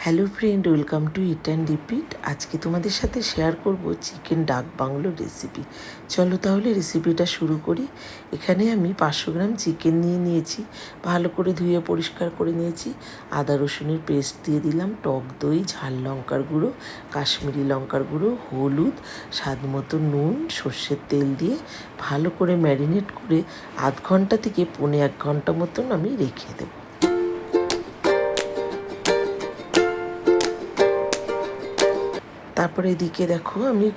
Hello friend, welcome to it and repeat. আজকে তোমাদের সাথে শেয়ার করব চিকেন ডাক বাংলো রেসিপি। চলো তাহলে রেসিপিটা শুরু করি। এখানে আমি 500 গ্রাম চিকেন নিয়ে নিয়েছি, ভালো করে ধুয়ে পরিষ্কার করে নিয়েছি। আদা রসুনের পেস্ট দিয়ে দিলাম, টক দই, ঝাল লঙ্কার গুঁড়ো, কাশ্মীরি লঙ্কার গুঁড়ো, হলুদ, স্বাদ মতো নুন, সর্ষের তেল দিয়ে ভালো করে ম্যারিনেট করে আধ ঘন্টা থেকে 1.25 ঘন্টা মতন আমি রেখে দেবো। তারপরে এদিকে দেখো আমি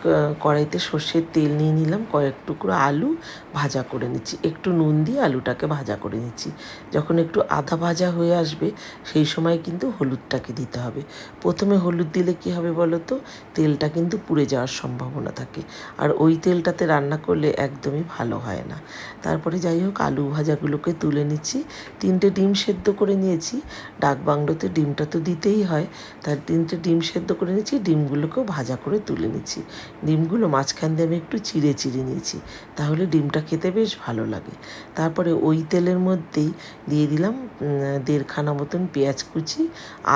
কড়াইতে সর্ষের তেল নিয়ে নিলাম, কয়েক টুকরো আলু ভাজা করে নিচ্ছি, একটু নুন দিয়ে আলুটাকে ভাজা করে নিচ্ছি। যখন একটু আধা ভাজা হয়ে আসবে সেই সময় কিন্তু হলুদটাকে দিতে হবে। প্রথমে হলুদ দিলে কি হবে বলো তো, তেলটা কিন্তু পুড়ে যাওয়ার সম্ভাবনা থাকে, আর ওই তেলটাতে রান্না করলে একদমই ভালো হয় না। তারপরে যাই হোক আলু ভাজাগুলোকে তুলে নিচ্ছি। 3টে ডিম সেদ্ধ করে নিয়েছি, ডাক বাংলোতে ডিমটা তো দিতেই হয়, তার 3টে ডিম সেদ্ধ করে নিচ্ছি। ডিমগুলোকেও ভাজা করে তুলে নিচ্ছি। ডিমগুলো মাঝখান দিয়ে আমি একটু চিড়ে চিড়ে নিয়েছি, তাহলে ডিমটা খেতে বেশ ভালো লাগে। তারপরে ওই তেলের মধ্যেই দিয়ে দিলাম 1.5 মতন পেঁয়াজ কুচি,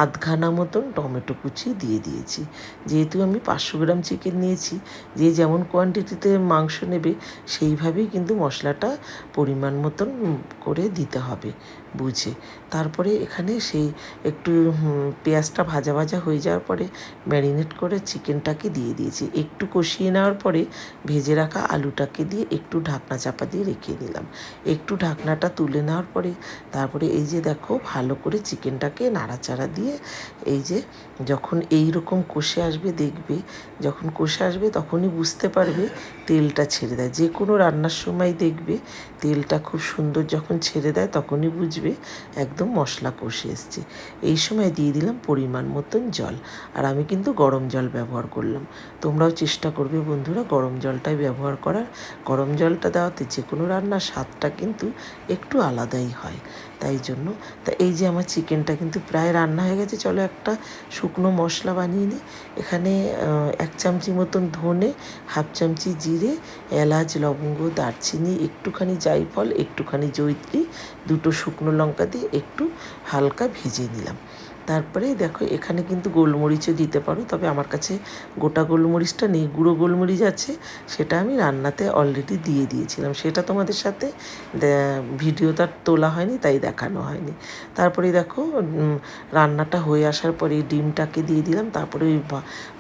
আধখানা মতন টমেটো কুচি দিয়ে দিয়েছি। যেহেতু আমি 500 গ্রাম চিকেন নিয়েছি, যে যেমন কোয়ান্টিটিতে মাংস নেবে সেইভাবেই কিন্তু মশলাটা পরিমাণ মতন করে দিতে হবে বুঝে। তারপরে এখানে সেই একটু পেঁয়াজটা ভাজা ভাজা হয়ে যাওয়ার পরে ম্যারিনেট করে চিকেনটাকে দিয়ে দিয়েছি। একটু কষিয়ে নেওয়ার পরে ভেজে রাখা আলুটাকে দিয়ে একটু ঢাকনা চাপা দিয়ে রেখে দিলাম। একটু ঢাকনাটা তুলে নেওয়ার পরে তারপরে এই যে দেখো ভালো করে চিকেনটাকে নাড়াচাড়া দিয়ে এই যে যখন এই রকম কষে আসবে, দেখবে যখন কষে আসবে তখনই বুঝতে পারবে তেলটা ছেড়ে দেয়। যে কোনো রান্নার সময় দেখবে তেলটা খুব সুন্দর যখন ছেড়ে দেয় তখনই বুঝবে একদম মশলা কষে এসছে। এই সময় দিয়ে দিলাম পরিমাণ মতন জল, আর আমি কিন্তু গরম জল ব্যবহার করলাম। তোমরাও চেষ্টা করবে বন্ধুরা গরম জলটাই ব্যবহার করার। গরম জলটা দেওয়াতে যে কোনো রান্নার স্বাদটা কিন্তু একটু আলাদাই হয়, তাই জন্য। তা এই যে আমার চিকেনটা কিন্তু প্রায় রান্না হয়ে গেছে। চলো একটা শুকনো মশলা বানিয়ে নিই। এখানে 1 চামচি মতন ধনে, 1/2 চামচি জিরে, এলাচ, লবঙ্গ, দারচিনি, একটুখানি জায়ফল, একটুখানি জয়িত্রী, 2টো শুকনো লঙ্কা দিয়ে একটু হালকা ভেজে নিলাম। তারপরে দেখো এখানে কিন্তু গোলমরিচও দিতে পারো, তবে আমার কাছে গোটা গোলমরিচটা নেই, গুঁড়ো গোলমরিচ আছে, সেটা আমি রান্নাতে অলরেডি দিয়ে দিয়েছিলাম। সেটা তোমাদের সাথে ভিডিওটা তোলা হয়নি, তাই দেখানো হয়নি। তারপরে দেখো রান্নাটা হয়ে আসার পরে ডিমটাকে দিয়ে দিলাম, তারপরে ওই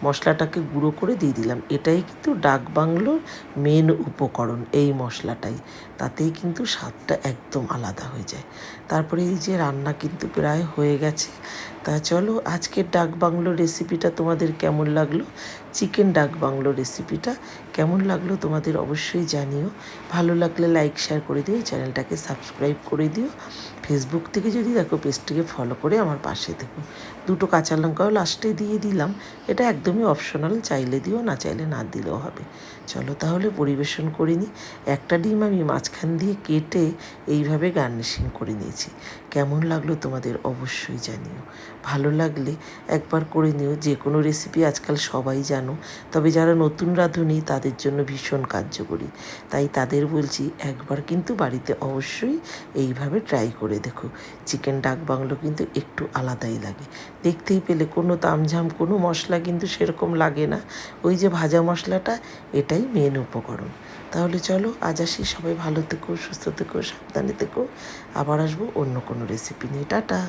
মশলাটাকে গুঁড়ো করে দিয়ে দিলাম। এটাই কিন্তু ডাক বাংলোর মেন উপকরণ, এই মশলাটাই, তাতেই কিন্তু স্বাদটা একদম আলাদা হয়ে যায়। তারপরে এই যে রান্না কিন্তু প্রায় হয়ে গেছে। তা চলো আজকের ডাক বাংলো রেসিপিটা তোমাদের কেমন লাগলো, চিকেন ডাক বাংলো রেসিপিটা কেমন লাগলো তোমাদের অবশ্যই জানিও। ভালো লাগলে লাইক শেয়ার করে দিও, চ্যানেলটাকে সাবস্ক্রাইব করে দিও। ফেসবুক থেকে যদি দেখো পেজটিকে ফলো করে আমার পাশে থেকো। 2টো কাঁচা লঙ্কাও লাস্টে দিয়ে দিলাম, এটা একদমই অপশনাল, চাইলে দিও না চাইলে না দিলেও হবে। চলো তাহলে পরিবেশন করে নিই। একটা ডিম আমি মাঝখান দিয়ে কেটে এইভাবে গার্নিশিং করে নিয়েছি। কেমন লাগলো তোমাদের অবশ্যই জানিও। ভালো লাগলে একবার করে নিও। যে কোনো রেসিপি আজকাল সবাই জানো, তবে যারা নতুন রাঁধুনি তাদের জন্য ভীষণ কার্যকরী, তাই তাদের বলছি একবার কিন্তু বাড়িতে অবশ্যই এইভাবে ট্রাই করে দেখো। চিকেন ডাক বাংলো কিন্তু একটু আলাদাই লাগে, দেখতেই পেলে কোনো তামঝাম কোনো মশলা কিন্তু সেরকম লাগে না, ওই যে ভাজা মশলাটা এটাই মেন উপকরণ। তাহলে চলো আজ আসি, সবাই ভালো থেকো, সুস্থ থেকো, সাবধানে থেকো। আবার আসবো অন্য কোনো রেসিপি নিয়ে। টাটা।